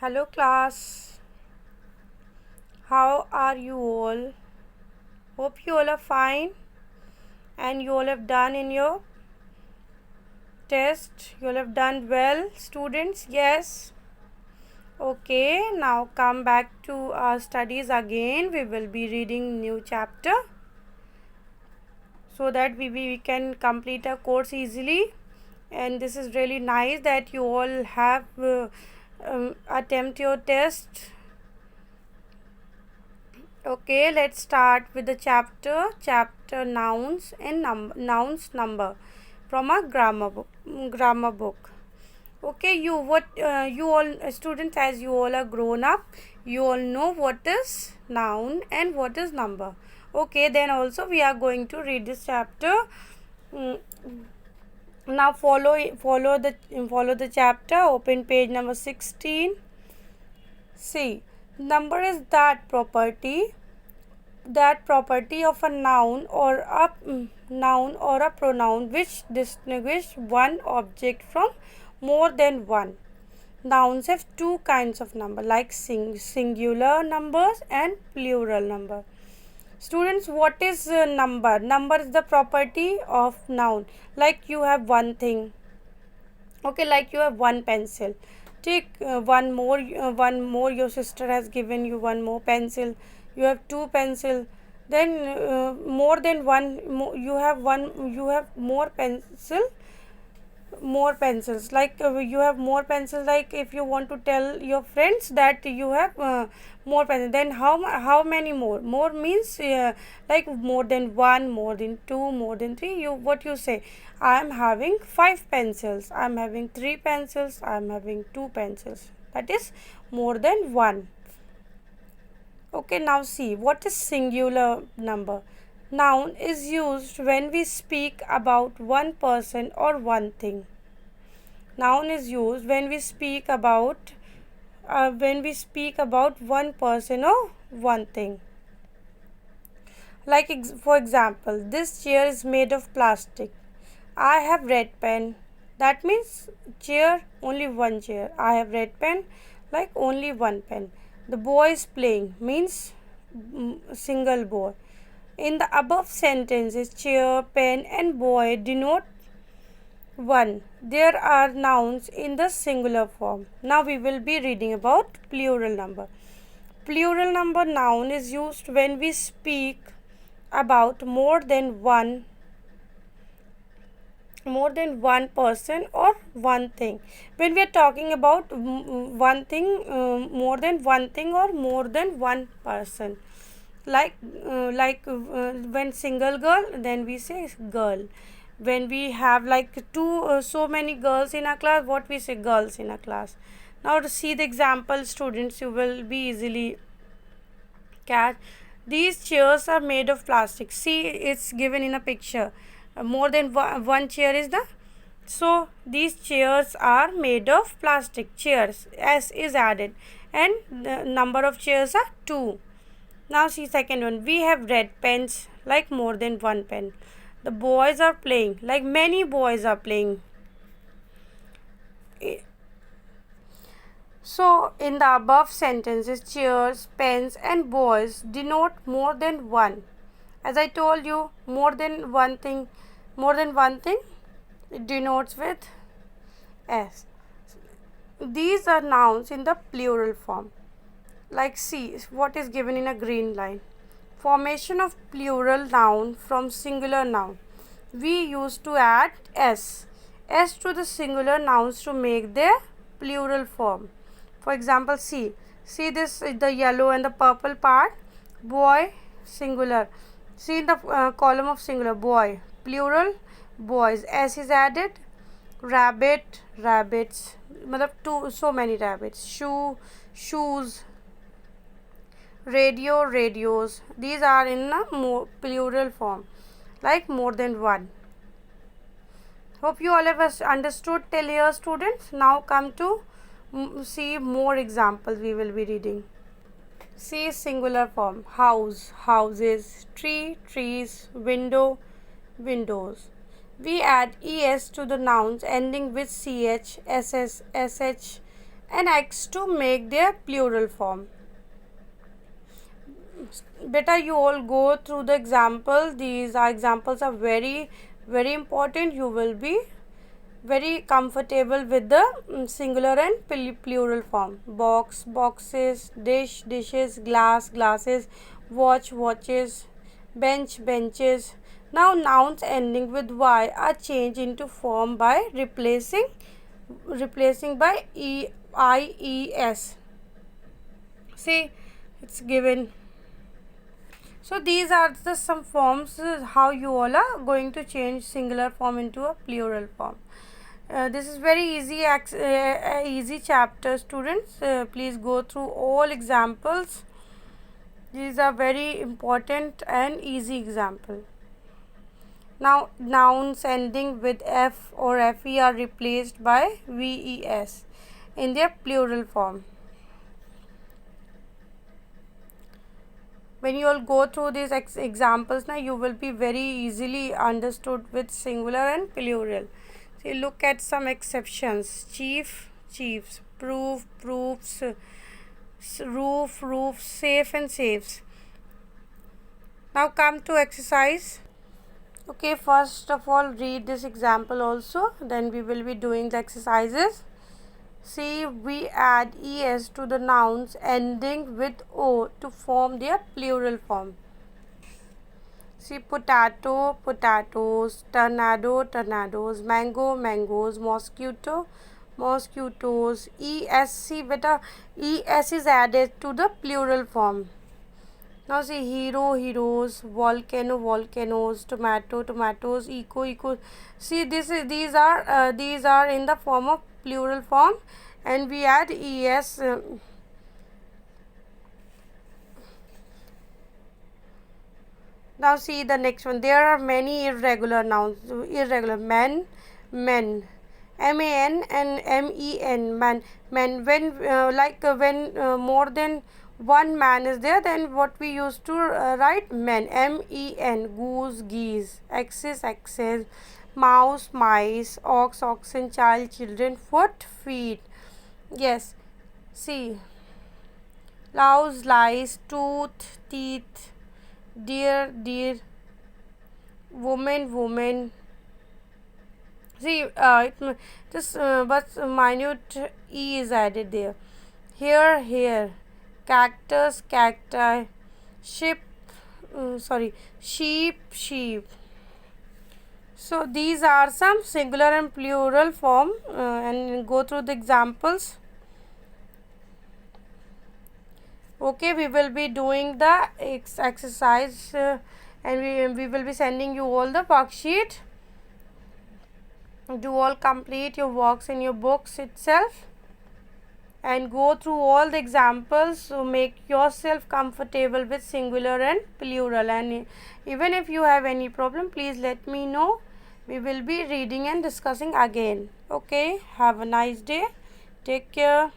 Hello class, how are you all? Hope you all are fine and you all have done in your test. You all have done well, students. Yes. Okay, now come back to our studies again. We will be reading new chapter so that we can complete our course easily. And this is really nice that you all have attempt your test. Okay, let's start with the chapter nouns and nouns number from a grammar book. Okay, you all students, as you all are grown up, you all know what is noun and what is number. Okay, then also we are going to read this chapter. Now follow the chapter. Open page number 16. See, number is that property of a noun or a pronoun which distinguish one object from more than one. Nouns have two kinds of number, like singular numbers and plural number. Students, what is number? Number is the property of noun. Like you have one thing. Okay, like you have one pencil. Take one more. Your sister has given you one more pencil. You have two pencil. Then more than one. You have one. You have more pencils, like you have more pencils. Like if you want to tell your friends that you have more pencils, then how many more means like more than one, more than two, more than three. What you say, I am having 5 pencils, I am having 3 pencils, I am having 2 pencils. That is more than one. Okay, now see, what is singular number? Noun is used when we speak about one person or one thing. Noun is used when we speak about one person or one thing. Like for example, this chair is made of plastic. I have red pen. That means chair, only one chair. I have red pen, like only one pen. The boy is playing means single boy. In the above sentences, chair, pen and boy denote one. There are nouns in the singular form. Now we will be reading about plural number. Plural number noun is used when we speak about more than one person or one thing. When we are talking about one thing, more than one thing or more than one person. Like when single girl, then we say girl. When we have like so many girls in a class, what we say, girls in a class. Now to see the example, students, you will be easily catch. These chairs are made of plastic. See, it's given in a picture. More than one chair is the, so these chairs are made of plastic chairs. S is added and the number of chairs are 2. Now see second one. We have red pens, like more than one pen. The boys are playing, like many boys are playing. So in the above sentences, chairs, pens and boys denote more than one. As I told you, more than one thing it denotes with S. These are nouns in the plural form. Like see what is given in a green line. Formation of plural noun from singular noun. We used to add S to the singular nouns to make their plural form. For example, see this is the yellow and the purple part. Boy, singular. See in the column of singular, boy, plural, boys. S is added. Rabbit, rabbits. So many rabbits. Shoes. Radio, radios. These are in a plural form, like more than one. Hope you all have understood till here, students. Now come to see more examples we will be reading. See singular form. House, houses. Tree, trees. Window, windows. We add es to the nouns ending with ch, ss, sh, and x to make their plural form. Beta, you all go through the example. These are examples are very very important. You will be very comfortable with the singular and plural form. Box, boxes, dish, dishes, glass, glasses, watch, watches, bench, benches. Now nouns ending with y are changed into form by replacing by ies. See, it's given. So these are the some forms how you all are going to change singular form into a plural form. This is very easy chapter, students. Please go through all examples. These are very important and easy example. Now nouns ending with f or fe are replaced by ves in their plural form. When you all go through these examples, now you will be very easily understood with singular and plural. So look at some exceptions. Chief, chiefs. Proof, proofs. Roof, roofs. Safe and safes. Now come to exercise. Okay, first of all read this example also, then we will be doing the exercises. See, we add es to the nouns ending with o to form their plural form. See, potato, potatoes, tornado, tornadoes, mango, mangoes, mosquito, mosquitoes. Es, beta, es is added to the plural form. Now see, hero, heroes, volcano, volcanoes, tomato, tomatoes, eco, eco. See, these are in the form of plural form, and we add es. Now see the next one. There are many irregular nouns. Irregular men, men, man and men, man, men. When more than one man is there, then what we used to write men, men. Goose, geese, axes, axes, mouse, mice, ox, oxen, child, children, foot, feet. Yes, see, louse, lice, tooth, teeth, deer, deer, woman, woman. See, but minute e is added there. Here, here, cactus, cacti, ship, sheep, sheep. So these are some singular and plural form, and go through the examples. Okay, we will be doing the exercise, and we will be sending you all the worksheet. Do all complete your works in your books itself, and go through all the examples. So make yourself comfortable with singular and plural, and even if you have any problem, please let me know. We will be reading and discussing again. Okay, have a nice day. Take care.